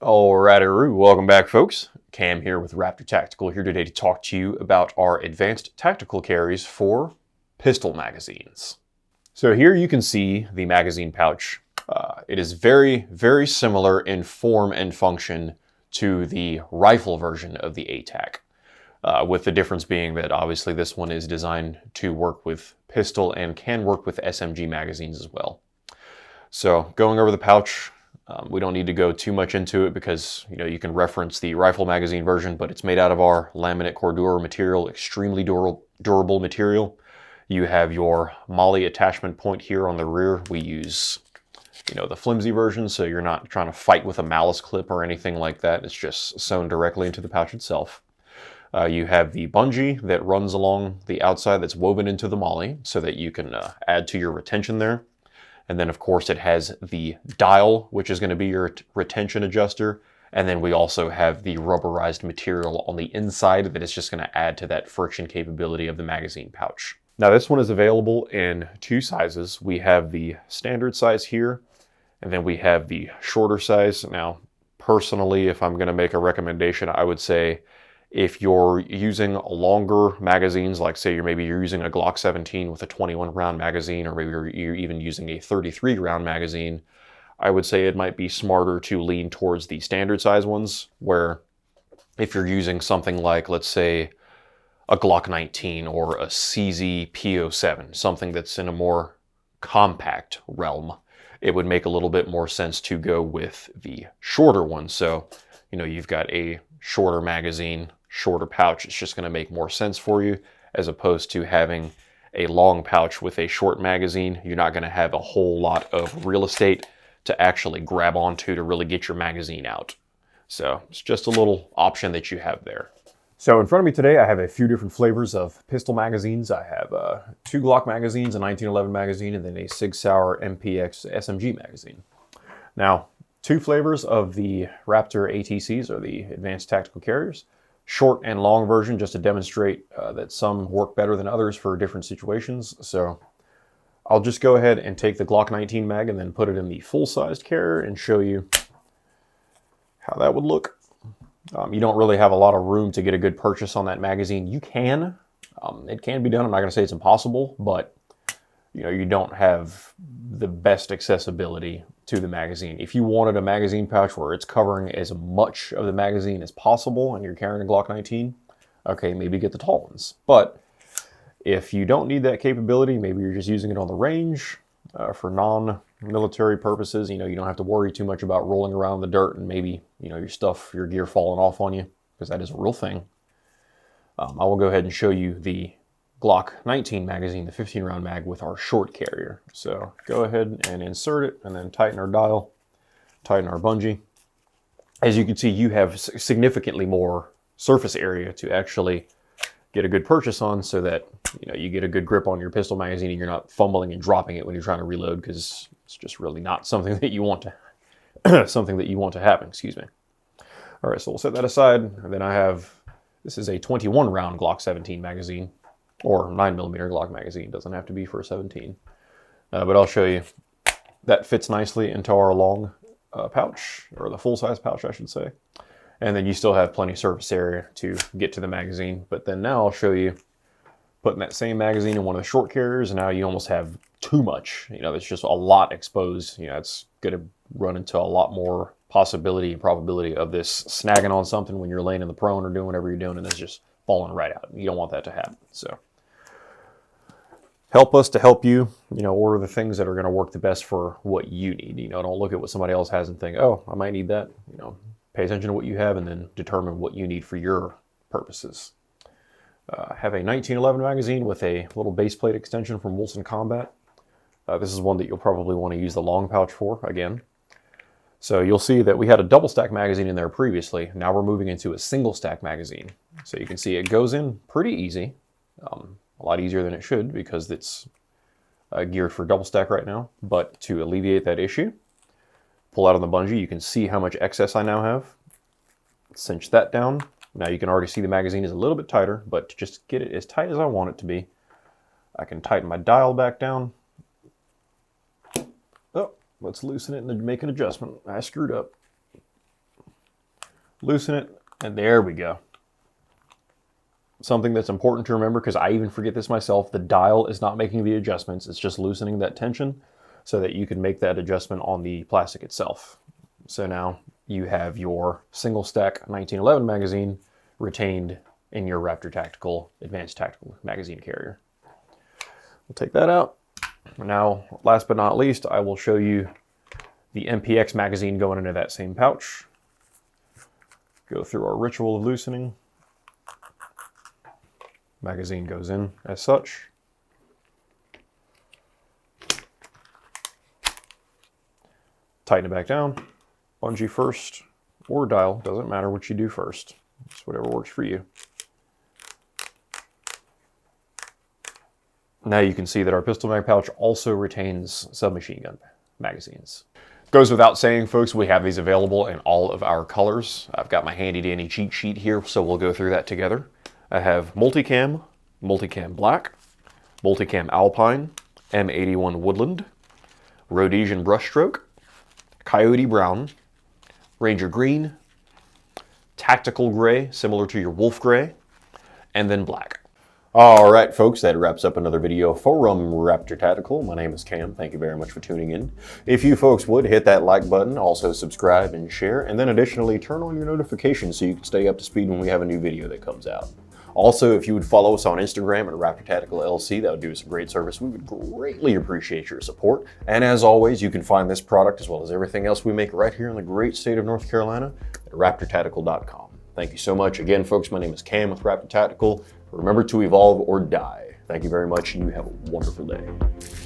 Alrighty, welcome back folks. Cam here with Raptor Tactical, here today to talk to you about our advanced tactical carries for pistol magazines. So here you can see the magazine pouch. It is very, very similar in form and function to the rifle version of the ATAC. With the difference being that obviously this one is designed to work with pistol and can work with SMG magazines as well. So going over the pouch, we don't need to go too much into it because you can reference the rifle magazine version, but it's made out of our laminate cordura material, extremely durable material. You have your MOLLE attachment point here on the rear. We use the flimsy version, so you're not trying to fight with a malice clip or anything like that. It's just sewn directly into the pouch itself. You have the bungee that runs along the outside that's woven into the MOLLE so that you can add to your retention there. And then of course it has the dial, which is going to be your retention adjuster. And then we also have the rubberized material on the inside that is just going to add to that friction capability of the magazine pouch. Now this one is available in two sizes. We have the standard size here, and then we have the shorter size. Now, personally, if I'm going to make a recommendation, I would say if you're using longer magazines, like say you're using a Glock 17 with a 21 round magazine, or maybe you're even using a 33 round magazine, I would say it might be smarter to lean towards the standard size ones, where if you're using something like, let's say, a Glock 19 or a CZ P07, something that's in a more compact realm, it would make a little bit more sense to go with the shorter one. So, you've got a shorter magazine, shorter pouch. It's just going to make more sense for you, as opposed to having a long pouch with a short magazine. You're not going to have a whole lot of real estate to actually grab onto to really get your magazine out. So it's just a little option that you have there. So in front of me today, I have a few different flavors of pistol magazines. I have two Glock magazines, a 1911 magazine, and then a Sig Sauer MPX SMG magazine. Now, two flavors of the Raptor ATCs, or the Advanced Tactical Carriers. Short and long version, just to demonstrate that some work better than others for different situations. So I'll just go ahead and take the Glock 19 mag and then put it in the full-sized carrier and show you how that would look. You don't really have a lot of room to get a good purchase on that magazine. You can. It can be done. I'm not going to say it's impossible, but you don't have the best accessibility to the magazine. If you wanted a magazine pouch where it's covering as much of the magazine as possible and you're carrying a Glock 19, okay, maybe get the tall ones. But if you don't need that capability, maybe you're just using it on the range for non-military purposes, you don't have to worry too much about rolling around in the dirt and maybe, your gear falling off on you, because that is a real thing. I will go ahead and show you the Glock 19 magazine, the 15 round mag with our short carrier. So go ahead and insert it and then tighten our dial, tighten our bungee. As you can see, you have significantly more surface area to actually get a good purchase on, so that you get a good grip on your pistol magazine and you're not fumbling and dropping it when you're trying to reload, because it's just really not something that you want to happen, excuse me. All right, so we'll set that aside. And then this is a 21 round Glock 17 magazine, or 9mm Glock magazine. Doesn't have to be for a 17. But I'll show you. That fits nicely into our long pouch, or the full-size pouch, I should say. And then you still have plenty of surface area to get to the magazine. But then now I'll show you putting that same magazine in one of the short carriers, and now you almost have too much. There's just a lot exposed. It's going to run into a lot more possibility and probability of this snagging on something when you're laying in the prone or doing whatever you're doing, and it's just falling right out. You don't want that to happen. So help us to help you, order the things that are going to work the best for what you need. Don't look at what somebody else has and think, oh, I might need that. Pay attention to what you have and then determine what you need for your purposes. Have a 1911 magazine with a little base plate extension from Wilson Combat. This is one that you'll probably want to use the long pouch for, again. So you'll see that we had a double stack magazine in there previously. Now we're moving into a single stack magazine. So you can see it goes in pretty easy. A lot easier than it should, because it's geared for double stack right now. But to alleviate that issue, pull out on the bungee. You can see how much excess I now have. Cinch that down. Now you can already see the magazine is a little bit tighter, but to just get it as tight as I want it to be, I can tighten my dial back down. Oh, let's loosen it and make an adjustment. I screwed up. loosen it, and there we go. Something that's important to remember, because I even forget this myself, the dial is not making the adjustments, it's just loosening that tension so that you can make that adjustment on the plastic itself. So now you have your single stack 1911 magazine retained in your Raptor Tactical Advanced Tactical Magazine Carrier. We'll take that out. Now, last but not least, I will show you the MPX magazine going into that same pouch. Go through our ritual of loosening. Magazine goes in as such. Tighten it back down. Bungee first, or dial, doesn't matter what you do first. It's whatever works for you. Now you can see that our pistol mag pouch also retains submachine gun magazines. Goes without saying, folks, we have these available in all of our colors. I've got my handy dandy cheat sheet here, so we'll go through that together. I have multicam, multicam black, multicam alpine, M81 woodland, Rhodesian brushstroke, coyote brown, ranger green, tactical gray, similar to your wolf gray, and then black. All right, folks, that wraps up another video from Raptor Tactical. My name is Cam. Thank you very much for tuning in. If you folks would, hit that like button, also subscribe and share, and then additionally turn on your notifications so you can stay up to speed when we have a new video that comes out. Also, if you would follow us on Instagram at Raptor Tactical LC, that would do us a great service. We would greatly appreciate your support. And as always, you can find this product as well as everything else we make right here in the great state of North Carolina at raptortactical.com. Thank you so much. Again, folks, my name is Cam with Raptor Tactical. Remember to evolve or die. Thank you very much, and you have a wonderful day.